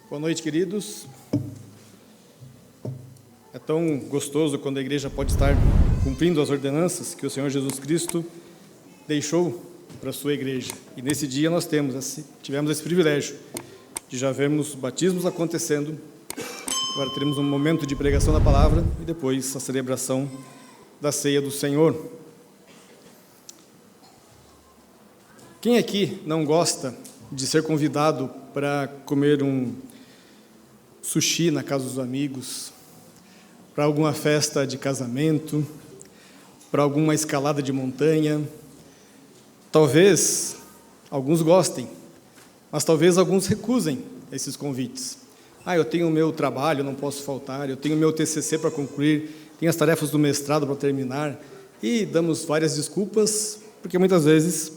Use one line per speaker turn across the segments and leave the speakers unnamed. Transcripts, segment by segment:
Boa noite, queridos. É tão gostoso quando a igreja pode estar cumprindo as ordenanças que o Senhor Jesus Cristo deixou para a sua igreja. E nesse dia nós tivemos esse privilégio de já vermos batismos acontecendo. Agora teremos um momento de pregação da palavra e depois a celebração da ceia do Senhor. Quem aqui não gosta de ser convidado para comer um sushi na casa dos amigos, para alguma festa de casamento, para alguma escalada de montanha? Talvez alguns gostem, mas talvez alguns recusem esses convites. Eu tenho o meu trabalho, não posso faltar, eu tenho o meu TCC para concluir, tenho as tarefas do mestrado para terminar, e damos várias desculpas, porque muitas vezes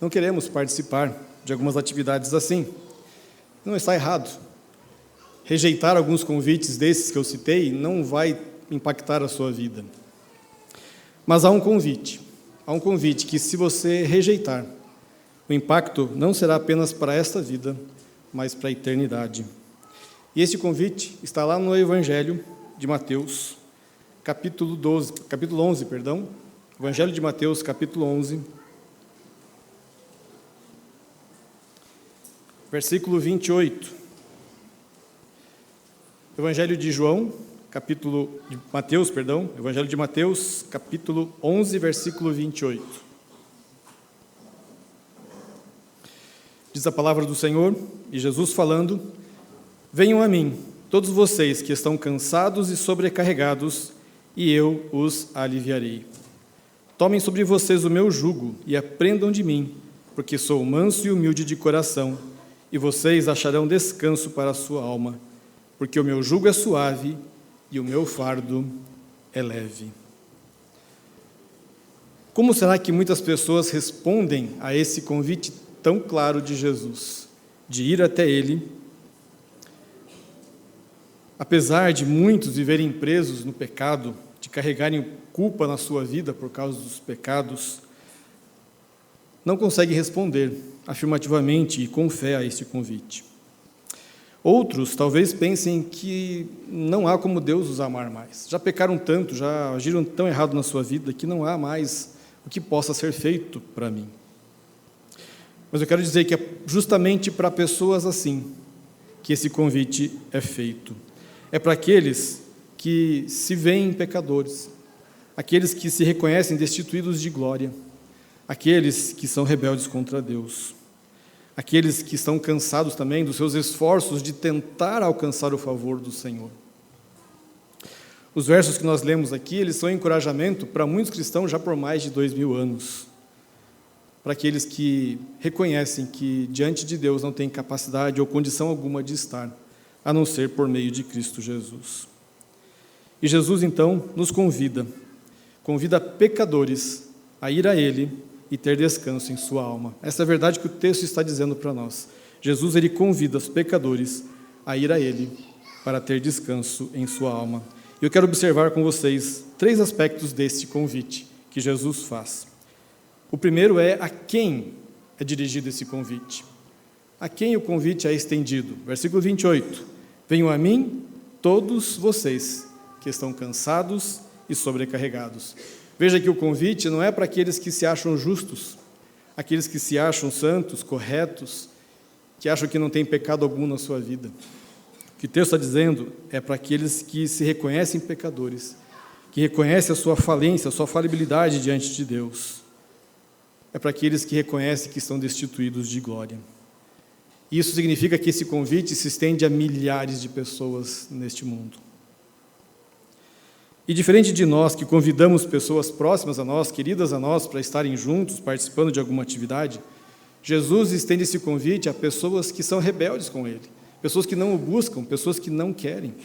não queremos participar de algumas atividades assim. Não está errado. Rejeitar alguns convites desses que eu citei não vai impactar a sua vida. Mas há um convite que, se você rejeitar, o impacto não será apenas para esta vida, mas para a eternidade. E esse convite está lá no Evangelho de Mateus, capítulo 11, Evangelho de Mateus, capítulo 11, versículo 28. Evangelho de Mateus, capítulo 11, versículo 28. Diz a palavra do Senhor, e Jesus falando: venham a mim, todos vocês que estão cansados e sobrecarregados, e eu os aliviarei. Tomem sobre vocês o meu jugo e aprendam de mim, porque sou manso e humilde de coração, e vocês acharão descanso para a sua alma, porque o meu jugo é suave e o meu fardo é leve. Como será que muitas pessoas respondem a esse convite tão claro de Jesus, de ir até Ele? Apesar de muitos viverem presos no pecado, de carregarem culpa na sua vida por causa dos pecados, não conseguem responder afirmativamente e com fé a este convite. Outros talvez pensem que não há como Deus os amar mais. Já pecaram tanto, já agiram tão errado na sua vida, que não há mais o que possa ser feito para mim. Mas eu quero dizer que é justamente para pessoas assim que esse convite é feito. É para aqueles que se veem pecadores, aqueles que se reconhecem destituídos de glória, aqueles que são rebeldes contra Deus, aqueles que estão cansados também dos seus esforços de tentar alcançar o favor do Senhor. Os versos que nós lemos aqui, eles são encorajamento para muitos cristãos já por mais de 2000 anos, para aqueles que reconhecem que diante de Deus não tem capacidade ou condição alguma de estar, a não ser por meio de Cristo Jesus. E Jesus, então, nos convida pecadores a ir a Ele e ter descanso em sua alma. Essa é a verdade que o texto está dizendo para nós. Jesus, Ele convida os pecadores a ir a Ele para ter descanso em sua alma. E eu quero observar com vocês 3 aspectos deste convite que Jesus faz. O primeiro é a quem é dirigido esse convite. A quem o convite é estendido? Versículo 28. Venham a mim todos vocês que estão cansados e sobrecarregados. Veja que o convite não é para aqueles que se acham justos, aqueles que se acham santos, corretos, que acham que não tem pecado algum na sua vida. O que o texto está dizendo é para aqueles que se reconhecem pecadores, que reconhecem a sua falência, a sua falibilidade diante de Deus. É para aqueles que reconhecem que estão destituídos de glória. Isso significa que esse convite se estende a milhares de pessoas neste mundo. E diferente de nós, que convidamos pessoas próximas a nós, queridas a nós, para estarem juntos, participando de alguma atividade, Jesus estende esse convite a pessoas que são rebeldes com Ele, pessoas que não o buscam, pessoas que não querem,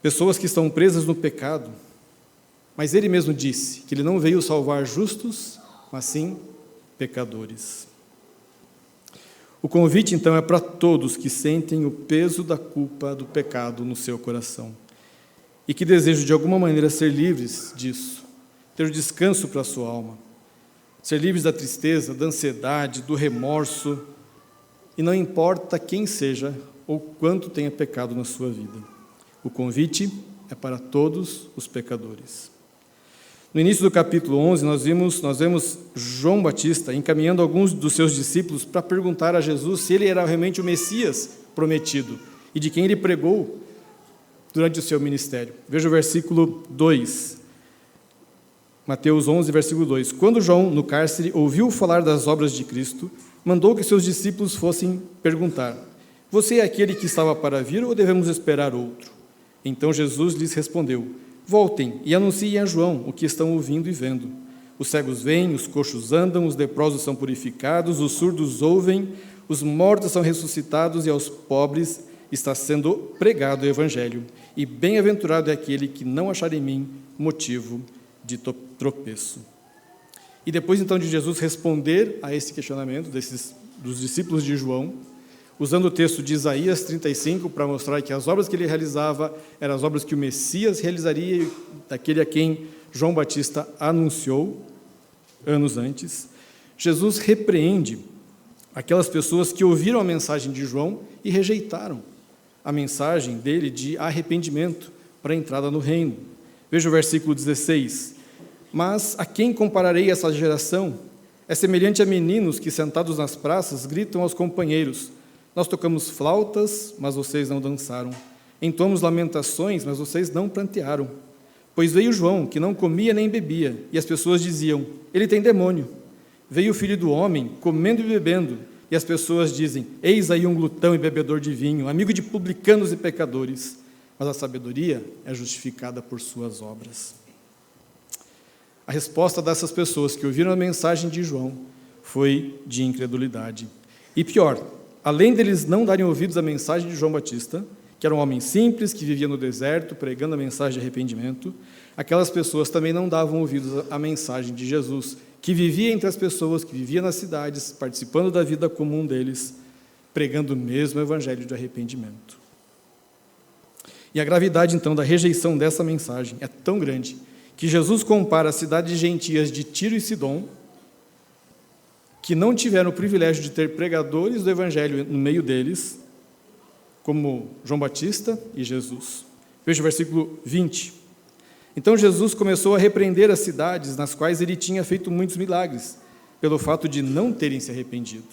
pessoas que estão presas no pecado. Mas Ele mesmo disse que Ele não veio salvar justos, mas sim pecadores. O convite, então, é para todos que sentem o peso da culpa do pecado no seu coração e que desejam, de alguma maneira, ser livres disso, ter o descanso para a sua alma, ser livres da tristeza, da ansiedade, do remorso, e não importa quem seja ou quanto tenha pecado na sua vida. O convite é para todos os pecadores. No início do capítulo 11, nós vemos João Batista encaminhando alguns dos seus discípulos para perguntar a Jesus se ele era realmente o Messias prometido e de quem ele pregou durante o seu ministério. Veja o versículo 2. Mateus 11, versículo 2. Quando João, no cárcere, ouviu falar das obras de Cristo, mandou que seus discípulos fossem perguntar: Você é aquele que estava para vir ou devemos esperar outro? Então Jesus lhes respondeu: Voltem e anunciem a João o que estão ouvindo e vendo. Os cegos veem, os coxos andam, os leprosos são purificados, os surdos ouvem, os mortos são ressuscitados e aos pobres está sendo pregado o Evangelho. E bem-aventurado é aquele que não achar em mim motivo de tropeço. E depois, então, de Jesus responder a esse questionamento dos discípulos de João, usando o texto de Isaías 35 para mostrar que as obras que ele realizava eram as obras que o Messias realizaria, daquele a quem João Batista anunciou anos antes, Jesus repreende aquelas pessoas que ouviram a mensagem de João e rejeitaram a mensagem dele de arrependimento para a entrada no reino. Veja o versículo 16. Mas a quem compararei essa geração? É semelhante a meninos que, sentados nas praças, gritam aos companheiros: Nós tocamos flautas, mas vocês não dançaram. Entoamos lamentações, mas vocês não prantearam. Pois veio João, que não comia nem bebia, e as pessoas diziam: Ele tem demônio. Veio o Filho do Homem, comendo e bebendo, e as pessoas dizem: Eis aí um glutão e bebedor de vinho, amigo de publicanos e pecadores. Mas a sabedoria é justificada por suas obras. A resposta dessas pessoas que ouviram a mensagem de João foi de incredulidade. E pior, além deles não darem ouvidos à mensagem de João Batista, que era um homem simples, que vivia no deserto, pregando a mensagem de arrependimento, aquelas pessoas também não davam ouvidos à mensagem de Jesus, que vivia entre as pessoas, que vivia nas cidades, participando da vida comum deles, pregando o mesmo evangelho de arrependimento. E a gravidade, então, da rejeição dessa mensagem é tão grande que Jesus compara as cidades gentias de Tiro e Sidom, que não tiveram o privilégio de ter pregadores do evangelho no meio deles, como João Batista e Jesus. Veja o versículo 20. Então Jesus começou a repreender as cidades nas quais ele tinha feito muitos milagres, pelo fato de não terem se arrependido.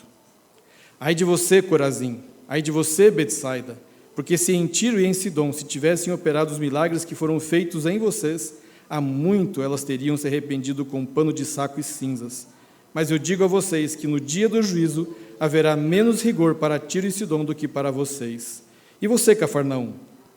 Ai de você, Corazim! Ai de você, Betsaida! Porque se em Tiro e em Sidom se tivessem operado os milagres que foram feitos em vocês, há muito elas teriam se arrependido com pano de saco e cinzas. Mas eu digo a vocês que no dia do juízo haverá menos rigor para Tiro e Sidom do que para vocês. E você, Cafarnaum,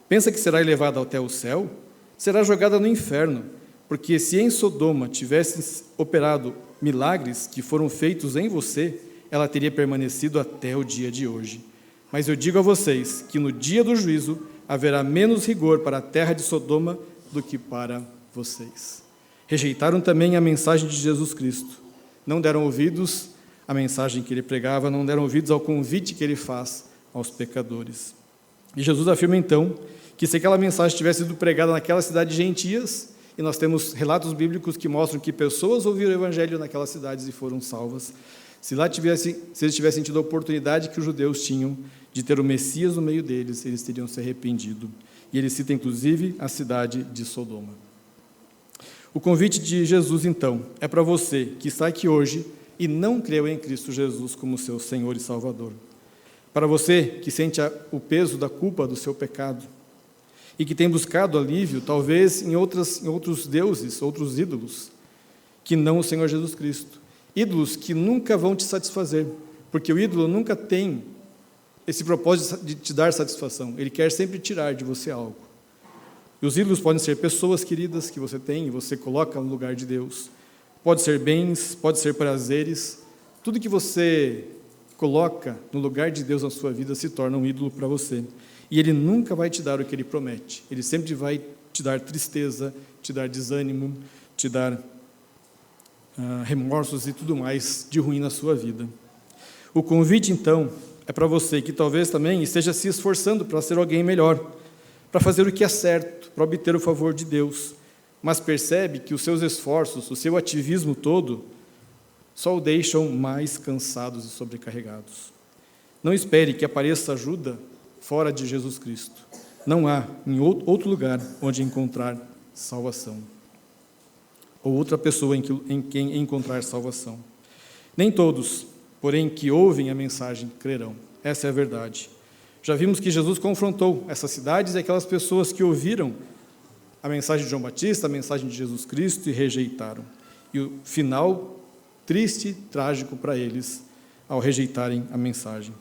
pensa que será elevada até o céu? Será jogada no inferno, porque se em Sodoma tivessem operado milagres que foram feitos em você, ela teria permanecido até o dia de hoje. Mas eu digo a vocês que no dia do juízo haverá menos rigor para a terra de Sodoma do que para vocês. Rejeitaram também a mensagem de Jesus Cristo. Não deram ouvidos à mensagem que ele pregava, não deram ouvidos ao convite que ele faz aos pecadores. E Jesus afirma então que se aquela mensagem tivesse sido pregada naquela cidade de gentias, e nós temos relatos bíblicos que mostram que pessoas ouviram o evangelho naquelas cidades e foram salvas, se eles tivessem tido a oportunidade que os judeus tinham de ter o Messias no meio deles, eles teriam se arrependido. E ele cita inclusive a cidade de Sodoma. O convite de Jesus, então, é para você que está aqui hoje e não creu em Cristo Jesus como seu Senhor e Salvador. Para você que sente o peso da culpa do seu pecado e que tem buscado alívio, talvez, em outros deuses, outros ídolos, que não o Senhor Jesus Cristo. Ídolos que nunca vão te satisfazer, porque o ídolo nunca tem esse propósito de te dar satisfação. Ele quer sempre tirar de você algo. E os ídolos podem ser pessoas queridas que você tem e você coloca no lugar de Deus. Pode ser bens, pode ser prazeres. Tudo que você coloca no lugar de Deus na sua vida se torna um ídolo para você. E Ele nunca vai te dar o que Ele promete. Ele sempre vai te dar tristeza, te dar desânimo, te dar remorsos e tudo mais de ruim na sua vida. O convite, então, é para você que talvez também esteja se esforçando para ser alguém melhor, para fazer o que é certo, para obter o favor de Deus, mas percebe que os seus esforços, o seu ativismo todo, só o deixam mais cansados e sobrecarregados. Não espere que apareça ajuda fora de Jesus Cristo. Não há em outro lugar onde encontrar salvação, ou outra pessoa em quem encontrar salvação. Nem todos, porém, que ouvem a mensagem crerão. Essa é a verdade. Já vimos que Jesus confrontou essas cidades e aquelas pessoas que ouviram a mensagem de João Batista, a mensagem de Jesus Cristo e rejeitaram. E o final triste, trágico para eles ao rejeitarem a mensagem.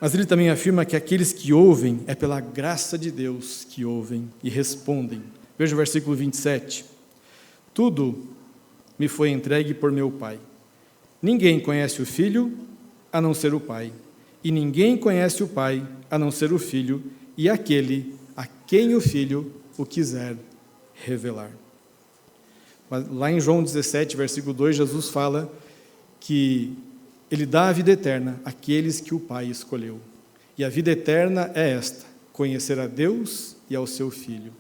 Mas ele também afirma que aqueles que ouvem é pela graça de Deus que ouvem e respondem. Veja o versículo 27. Tudo me foi entregue por meu Pai. Ninguém conhece o Filho a não ser o Pai, e ninguém conhece o Pai a não ser o Filho e aquele a quem o Filho o quiser revelar. Mas lá em João 17, versículo 2, Jesus fala que ele dá a vida eterna àqueles que o Pai escolheu. E a vida eterna é esta: conhecer a Deus e ao seu Filho.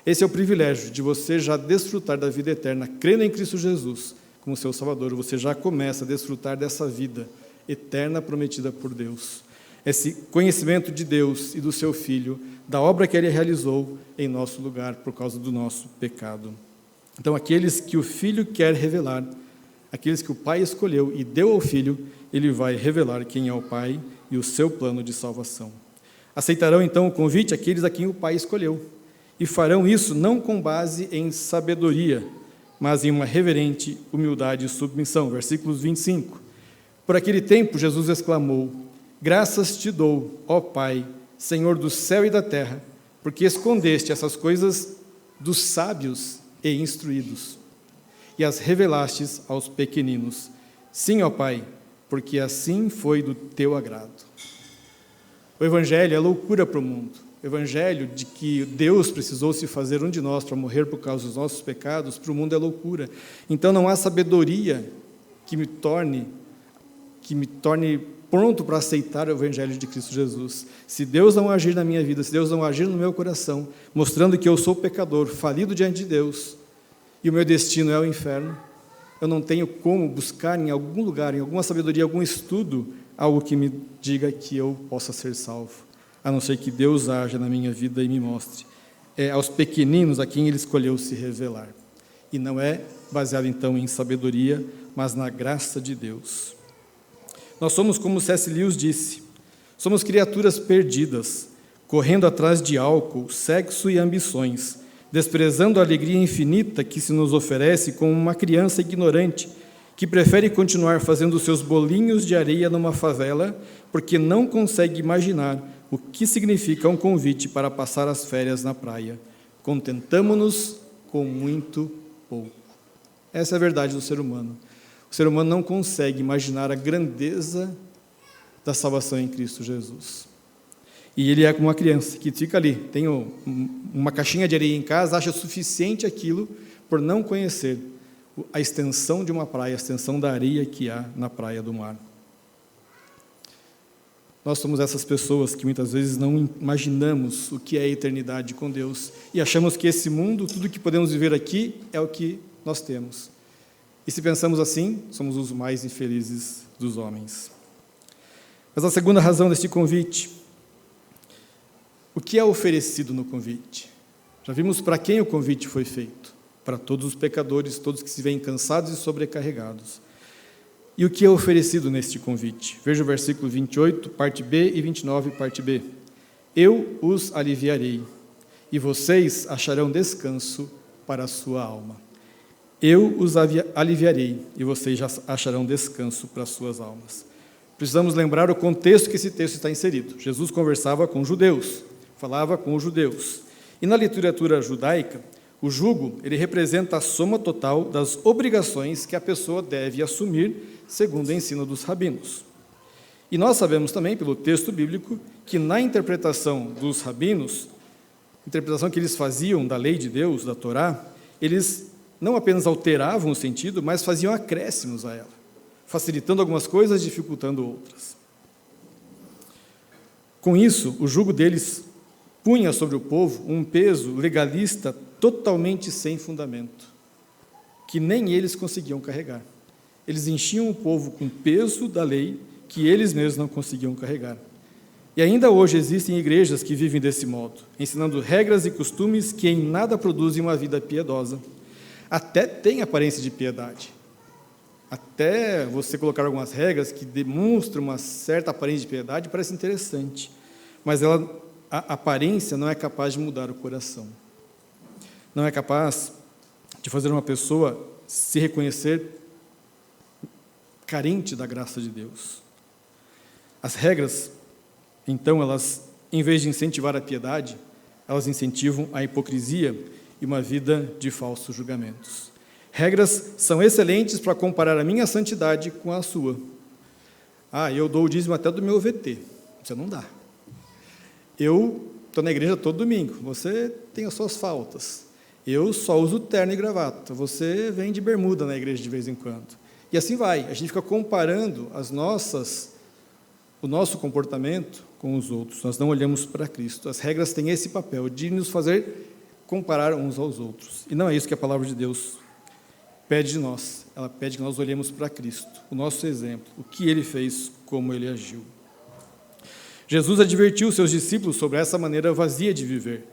Esse é o privilégio de você já desfrutar da vida eterna, crendo em Cristo Jesus como seu Salvador. Você já começa a desfrutar dessa vida eterna prometida por Deus. Esse conhecimento de Deus e do seu Filho, da obra que Ele realizou em nosso lugar por causa do nosso pecado. Então, aqueles que o Filho quer revelar, aqueles que o Pai escolheu e deu ao Filho, Ele vai revelar quem é o Pai e o seu plano de salvação. Aceitarão, então, o convite aqueles a quem o Pai escolheu, e farão isso não com base em sabedoria, mas em uma reverente humildade e submissão. Versículos 25. Por aquele tempo, Jesus exclamou: graças te dou, ó Pai, Senhor do céu e da terra, porque escondeste essas coisas dos sábios e instruídos, e as revelastes aos pequeninos. Sim, ó Pai, porque assim foi do teu agrado. O Evangelho é loucura para o mundo. O Evangelho de que Deus precisou se fazer um de nós para morrer por causa dos nossos pecados, para o mundo é loucura. Então não há sabedoria que me torne pronto para aceitar o Evangelho de Cristo Jesus. Se Deus não agir na minha vida, se Deus não agir no meu coração, mostrando que eu sou pecador, falido diante de Deus, e o meu destino é o inferno, eu não tenho como buscar em algum lugar, em alguma sabedoria, algum estudo, algo que me diga que eu possa ser salvo, a não ser que Deus haja na minha vida e me mostre. É aos pequeninos a quem Ele escolheu se revelar. E não é baseado, então, em sabedoria, mas na graça de Deus. Nós somos, como C.S. Lewis disse, somos criaturas perdidas, correndo atrás de álcool, sexo e ambições, desprezando a alegria infinita que se nos oferece como uma criança ignorante, que prefere continuar fazendo seus bolinhos de areia numa favela, porque não consegue imaginar o que significa um convite para passar as férias na praia. Contentamo-nos com muito pouco. Essa é a verdade do ser humano. O ser humano não consegue imaginar a grandeza da salvação em Cristo Jesus. E ele é como uma criança que fica ali, tem uma caixinha de areia em casa, acha suficiente aquilo por não conhecer a extensão de uma praia, a extensão da areia que há na praia do mar. Nós somos essas pessoas que muitas vezes não imaginamos o que é a eternidade com Deus e achamos que esse mundo, tudo que podemos viver aqui, é o que nós temos. E se pensamos assim, somos os mais infelizes dos homens. Mas a segunda razão deste convite: o que é oferecido no convite? Já vimos para quem o convite foi feito: para todos os pecadores, todos que se veem cansados e sobrecarregados. E o que é oferecido neste convite? Veja o versículo 28, parte B, e 29, parte B. Eu os aliviarei, e vocês acharão descanso para a sua alma. Eu os aliviarei, e vocês já acharão descanso para as suas almas. Precisamos lembrar o contexto que esse texto está inserido. Jesus conversava com judeus, falava com os judeus. E na literatura judaica, o jugo, ele representa a soma total das obrigações que a pessoa deve assumir, segundo o ensino dos rabinos. E nós sabemos também, pelo texto bíblico, que na interpretação dos rabinos, interpretação que eles faziam da lei de Deus, da Torá, eles não apenas alteravam o sentido, mas faziam acréscimos a ela, facilitando algumas coisas, dificultando outras. Com isso, o jugo deles punha sobre o povo um peso legalista totalmente sem fundamento, que nem eles conseguiam carregar. Eles enchiam o povo com o peso da lei que eles mesmos não conseguiam carregar. E ainda hoje existem igrejas que vivem desse modo, ensinando regras e costumes que em nada produzem uma vida piedosa. Até tem aparência de piedade. Até você colocar algumas regras que demonstram uma certa aparência de piedade, parece interessante. Mas a aparência não é capaz de mudar o coração. Não é capaz de fazer uma pessoa se reconhecer carente da graça de Deus. As regras, então, elas, em vez de incentivar a piedade, elas incentivam a hipocrisia e uma vida de falsos julgamentos. Regras são excelentes para comparar a minha santidade com a sua. Eu dou o dízimo até do meu VT. Você não dá. Eu estou na igreja todo domingo. Você tem as suas faltas. Eu só uso terno e gravata. Você vem de bermuda na igreja de vez em quando. E assim vai. A gente fica comparando o nosso comportamento com os outros. Nós não olhamos para Cristo. As regras têm esse papel de nos fazer comparar uns aos outros. E não é isso que a palavra de Deus pede de nós. Ela pede que nós olhemos para Cristo, o nosso exemplo, o que Ele fez, como Ele agiu. Jesus advertiu seus discípulos sobre essa maneira vazia de viver.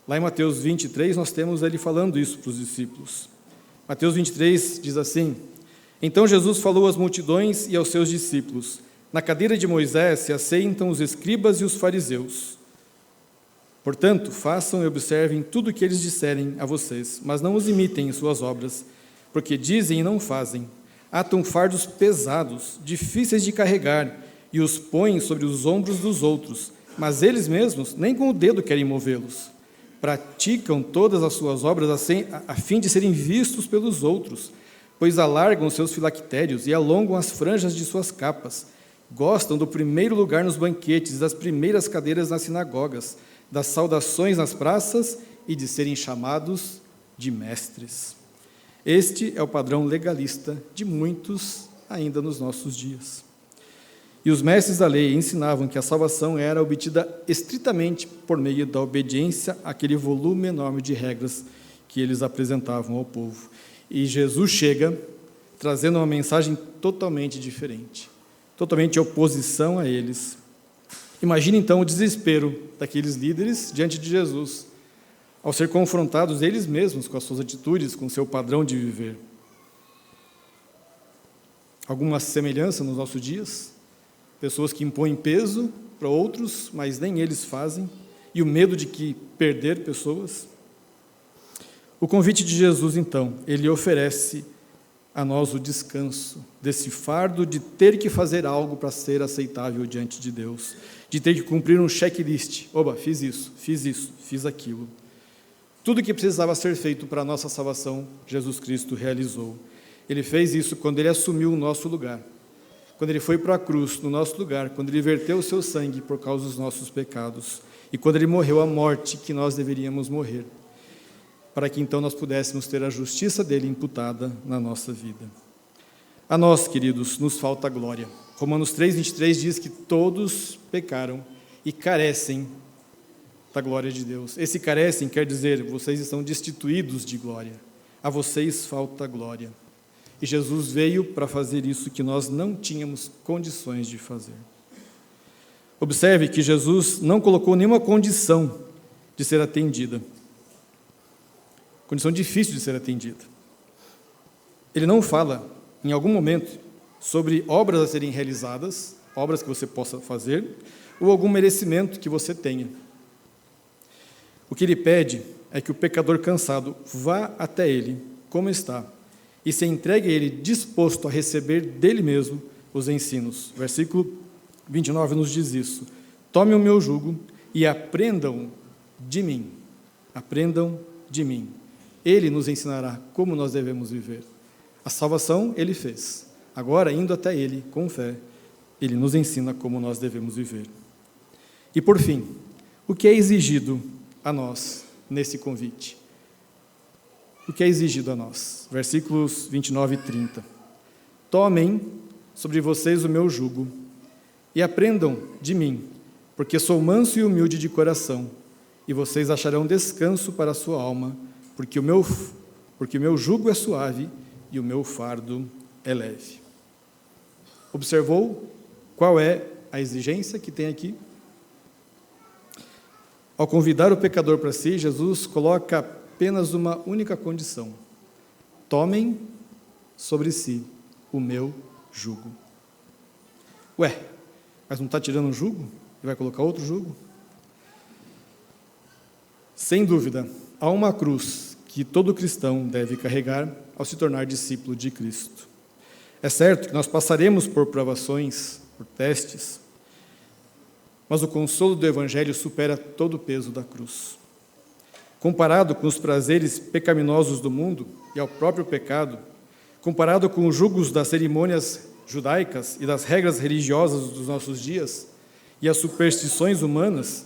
Lá em Mateus 23, nós temos Ele falando isso para os discípulos. Mateus 23 diz assim: Então Jesus falou às multidões e aos seus discípulos: Na cadeira de Moisés se assentam os escribas e os fariseus. Portanto, façam e observem tudo o que eles disserem a vocês, mas não os imitem em suas obras, porque dizem e não fazem. Atam fardos pesados, difíceis de carregar, e os põem sobre os ombros dos outros, mas eles mesmos nem com o dedo querem movê-los. Praticam todas as suas obras a fim de serem vistos pelos outros, pois alargam seus filactérios e alongam as franjas de suas capas. Gostam do primeiro lugar nos banquetes, das primeiras cadeiras nas sinagogas, das saudações nas praças e de serem chamados de mestres. Este é o padrão legalista de muitos ainda nos nossos dias. E os mestres da lei ensinavam que a salvação era obtida estritamente por meio da obediência àquele volume enorme de regras que eles apresentavam ao povo. E Jesus chega trazendo uma mensagem totalmente diferente, totalmente em oposição a eles. Imagine então o desespero daqueles líderes diante de Jesus, ao ser confrontados eles mesmos com as suas atitudes, com o seu padrão de viver. Alguma semelhança nos nossos dias? Pessoas que impõem peso para outros, mas nem eles fazem, e o medo de que perder pessoas. O convite de Jesus, então, ele oferece a nós o descanso desse fardo de ter que fazer algo para ser aceitável diante de Deus, de ter que cumprir um checklist. Fiz isso, fiz aquilo. Tudo que precisava ser feito para a nossa salvação, Jesus Cristo realizou. Ele fez isso quando Ele assumiu o nosso lugar, quando Ele foi para a cruz no nosso lugar, quando Ele verteu o seu sangue por causa dos nossos pecados, e quando Ele morreu a morte que nós deveríamos morrer, para que então nós pudéssemos ter a justiça dEle imputada na nossa vida. A nós, queridos, nos falta glória. Romanos 3:23 diz que todos pecaram e carecem da glória de Deus. Esse carecem quer dizer, vocês estão destituídos de glória. A vocês falta glória. E Jesus veio para fazer isso que nós não tínhamos condições de fazer. Observe que Jesus não colocou nenhuma condição de ser atendida. Condição difícil de ser atendida. Ele não fala, em algum momento, sobre obras a serem realizadas, obras que você possa fazer, ou algum merecimento que você tenha. O que ele pede é que o pecador cansado vá até ele, como está, e se entregue a ele disposto a receber dele mesmo os ensinos. Versículo 29 nos diz isso. Tome o meu jugo e aprendam de mim. Aprendam de mim. Ele nos ensinará como nós devemos viver. A salvação Ele fez. Agora, indo até Ele, com fé, Ele nos ensina como nós devemos viver. E, por fim, o que é exigido a nós nesse convite? O que é exigido a nós? Versículos 29 e 30. Tomem sobre vocês o meu jugo e aprendam de mim, porque sou manso e humilde de coração, e vocês acharão descanso para a sua alma, porque o meu jugo é suave e o meu fardo é leve. Observou Qual é a exigência que tem aqui? Ao convidar o pecador para si, Jesus coloca apenas uma única condição: tomem sobre si o meu jugo. Ué, mas não está tirando um jugo? E vai colocar outro jugo? Sem dúvida, há uma cruz que todo cristão deve carregar ao se tornar discípulo de Cristo. É certo que nós passaremos por provações, por testes, mas o consolo do Evangelho supera todo o peso da cruz. Comparado com os prazeres pecaminosos do mundo e ao próprio pecado, comparado com os jugos das cerimônias judaicas e das regras religiosas dos nossos dias e as superstições humanas,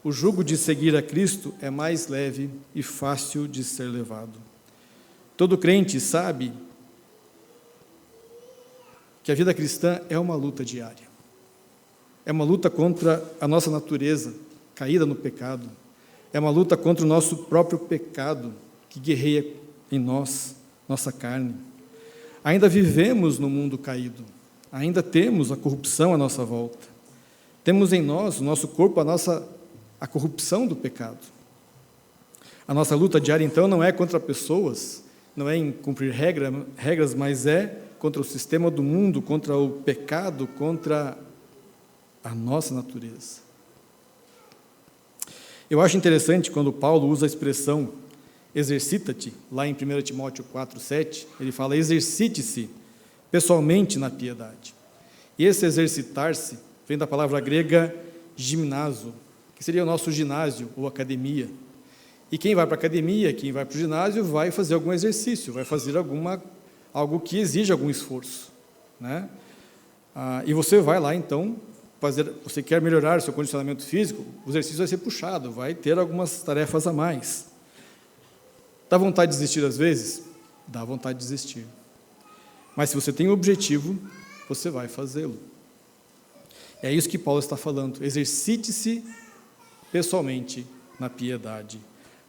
o jugo de seguir a Cristo é mais leve e fácil de ser levado. Todo crente sabe que a vida cristã é uma luta diária. É uma luta contra a nossa natureza caída no pecado. É uma luta contra o nosso próprio pecado que guerreia em nós, nossa carne. Ainda vivemos no mundo caído. Ainda temos a corrupção à nossa volta. Temos em nós, no nosso corpo, a corrupção do pecado. A nossa luta diária, então, não é contra pessoas, não é em cumprir regras, mas é contra o sistema do mundo, contra o pecado, contra a nossa natureza. Eu acho interessante quando Paulo usa a expressão exercita-te, lá em 1 Timóteo 4,7, ele fala exercite-se pessoalmente na piedade. E esse exercitar-se vem da palavra grega gimnaso, que seria o nosso ginásio ou academia. E quem vai para a academia, quem vai para o ginásio, vai fazer algum exercício, vai fazer algo que exige algum esforço, né? E você vai lá, então, você quer melhorar o seu condicionamento físico, o exercício vai ser puxado, vai ter algumas tarefas a mais. Dá vontade de desistir às vezes? Dá vontade de desistir. Mas se você tem um objetivo, você vai fazê-lo. É isso que Paulo está falando. Exercite-se pessoalmente na piedade.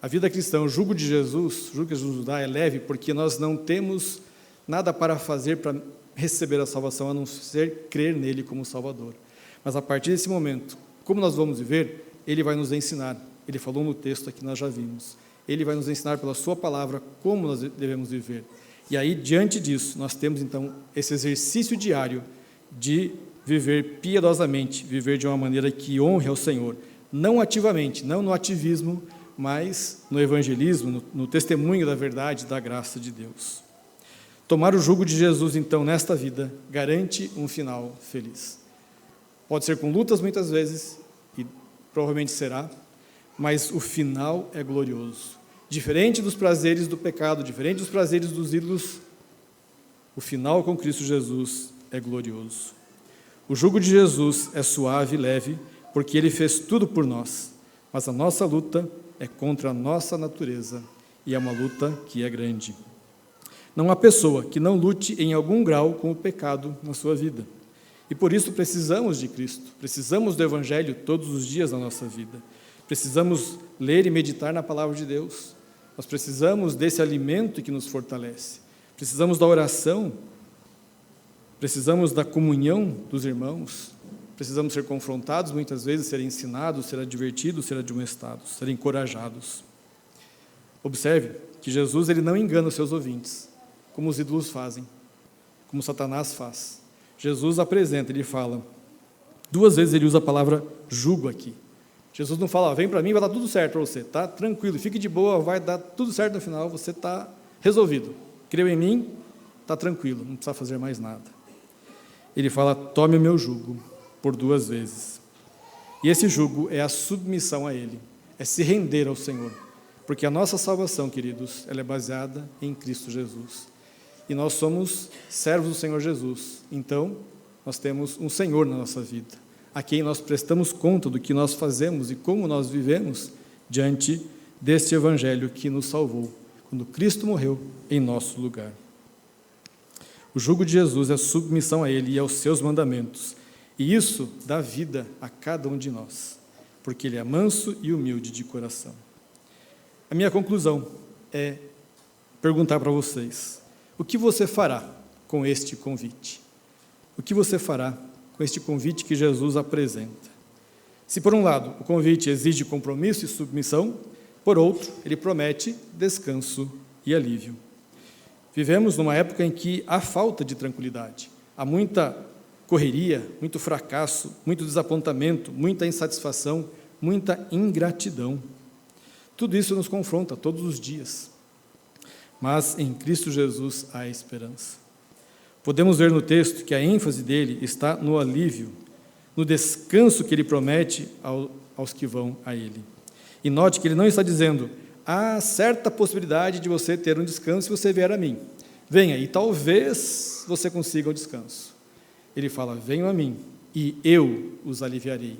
A vida cristã, o jugo de Jesus, o jugo que Jesus nos dá é leve, porque nós não temos nada para fazer para receber a salvação, a não ser crer nele como Salvador. Mas a partir desse momento, como nós vamos viver, ele vai nos ensinar. Ele falou no texto aqui, nós já vimos. Ele vai nos ensinar pela sua palavra como nós devemos viver. E aí, diante disso, nós temos então esse exercício diário de viver piedosamente, viver de uma maneira que honre ao Senhor, não ativamente, não no ativismo, mas no evangelismo, no testemunho da verdade, da graça de Deus. Tomar o jugo de Jesus, então, nesta vida, garante um final feliz. Pode ser com lutas muitas vezes, e provavelmente será, mas o final é glorioso. Diferente dos prazeres do pecado, diferente dos prazeres dos ídolos, o final com Cristo Jesus é glorioso. O jugo de Jesus é suave e leve, porque Ele fez tudo por nós, mas a nossa luta é contra a nossa natureza, e é uma luta que é grande. Não há pessoa que não lute em algum grau com o pecado na sua vida. E por isso precisamos de Cristo, precisamos do Evangelho todos os dias da nossa vida. Precisamos ler e meditar na Palavra de Deus. Nós precisamos desse alimento que nos fortalece. Precisamos da oração, precisamos da comunhão dos irmãos, precisamos ser confrontados muitas vezes, ser ensinados, ser advertidos, ser admoestados, ser encorajados. Observe que Jesus ele não engana os seus ouvintes, como os ídolos fazem, como Satanás faz. Jesus apresenta, ele fala, 2 vezes ele usa a palavra jugo aqui. Jesus não fala, vem para mim, vai dar tudo certo para você, tá? Tranquilo, fique de boa, vai dar tudo certo no final, você está resolvido. Creu em mim, está tranquilo, não precisa fazer mais nada. Ele fala, tome o meu jugo, por 2 vezes. E esse jugo é a submissão a Ele, é se render ao Senhor. Porque a nossa salvação, queridos, ela é baseada em Cristo Jesus. E nós somos servos do Senhor Jesus. Então, nós temos um Senhor na nossa vida, a quem nós prestamos conta do que nós fazemos e como nós vivemos diante deste Evangelho que nos salvou, quando Cristo morreu em nosso lugar. O jugo de Jesus é a submissão a Ele e aos seus mandamentos, e isso dá vida a cada um de nós, porque Ele é manso e humilde de coração. A minha conclusão é perguntar para vocês, o que você fará com este convite? O que você fará com este convite que Jesus apresenta. Se, por um lado, o convite exige compromisso e submissão, por outro, ele promete descanso e alívio. Vivemos numa época em que há falta de tranquilidade, há muita correria, muito fracasso, muito desapontamento, muita insatisfação, muita ingratidão. Tudo isso nos confronta todos os dias. Mas em Cristo Jesus há esperança. Podemos ver no texto que a ênfase dele está no alívio, no descanso que ele promete aos que vão a ele. E note que ele não está dizendo: há certa possibilidade de você ter um descanso se você vier a mim. Venha, e talvez você consiga o descanso. Ele fala: venham a mim, e eu os aliviarei.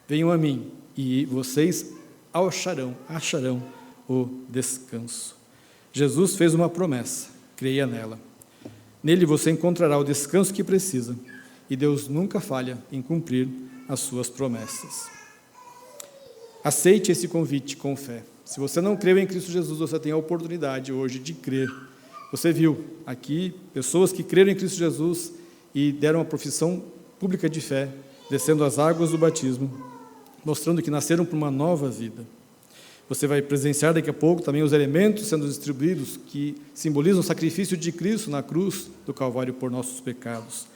Venham a mim, e vocês acharão o descanso. Jesus fez uma promessa, creia nela. Nele você encontrará o descanso que precisa, e Deus nunca falha em cumprir as suas promessas. Aceite esse convite com fé. Se você não creu em Cristo Jesus, você tem a oportunidade hoje de crer. Você viu aqui pessoas que creram em Cristo Jesus e deram uma profissão pública de fé, descendo as águas do batismo, mostrando que nasceram para uma nova vida. Você vai presenciar daqui a pouco também os elementos sendo distribuídos que simbolizam o sacrifício de Cristo na cruz do Calvário por nossos pecados.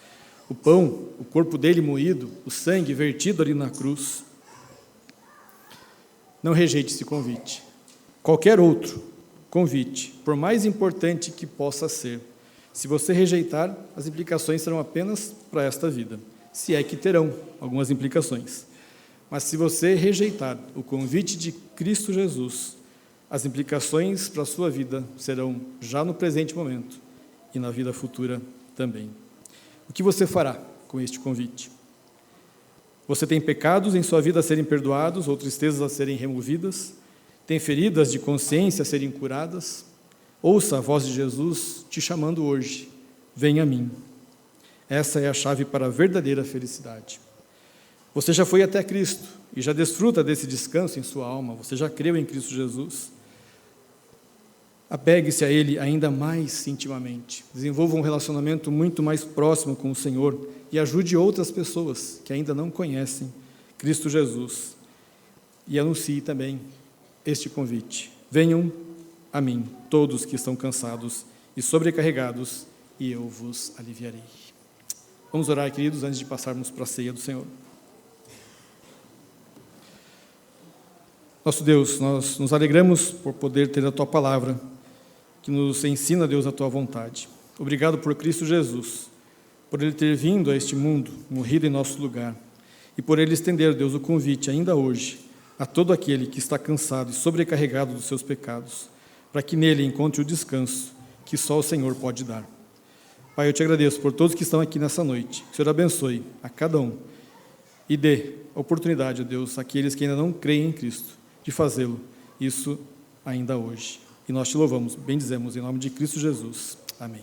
O pão, o corpo dele moído, o sangue vertido ali na cruz. Não rejeite esse convite. Qualquer outro convite, por mais importante que possa ser, se você rejeitar, as implicações serão apenas para esta vida, se é que terão algumas implicações. Mas se você rejeitar o convite de Cristo Jesus, as implicações para a sua vida serão já no presente momento e na vida futura também. O que você fará com este convite? Você tem pecados em sua vida a serem perdoados, ou tristezas a serem removidas? Tem feridas de consciência a serem curadas? Ouça a voz de Jesus te chamando hoje: venha a mim. Essa é a chave para a verdadeira felicidade. Você já foi até Cristo e já desfruta desse descanso em sua alma, você já creu em Cristo Jesus. Apegue-se a Ele ainda mais intimamente, desenvolva um relacionamento muito mais próximo com o Senhor e ajude outras pessoas que ainda não conhecem Cristo Jesus. E anuncie também este convite: venham a mim, todos que estão cansados e sobrecarregados, e eu vos aliviarei. Vamos orar, queridos, antes de passarmos para a ceia do Senhor. Nosso Deus, nós nos alegramos por poder ter a Tua palavra, que nos ensina, Deus, a Tua vontade. Obrigado por Cristo Jesus, por Ele ter vindo a este mundo, morrido em nosso lugar, e por Ele estender, Deus, o convite ainda hoje a todo aquele que está cansado e sobrecarregado dos seus pecados, para que nele encontre o descanso que só o Senhor pode dar. Pai, eu te agradeço por todos que estão aqui nessa noite. Que o Senhor abençoe a cada um e dê a oportunidade, ó Deus, àqueles que ainda não creem em Cristo, de fazê-lo, isso ainda hoje. E nós te louvamos, bendizemos em nome de Cristo Jesus. Amém.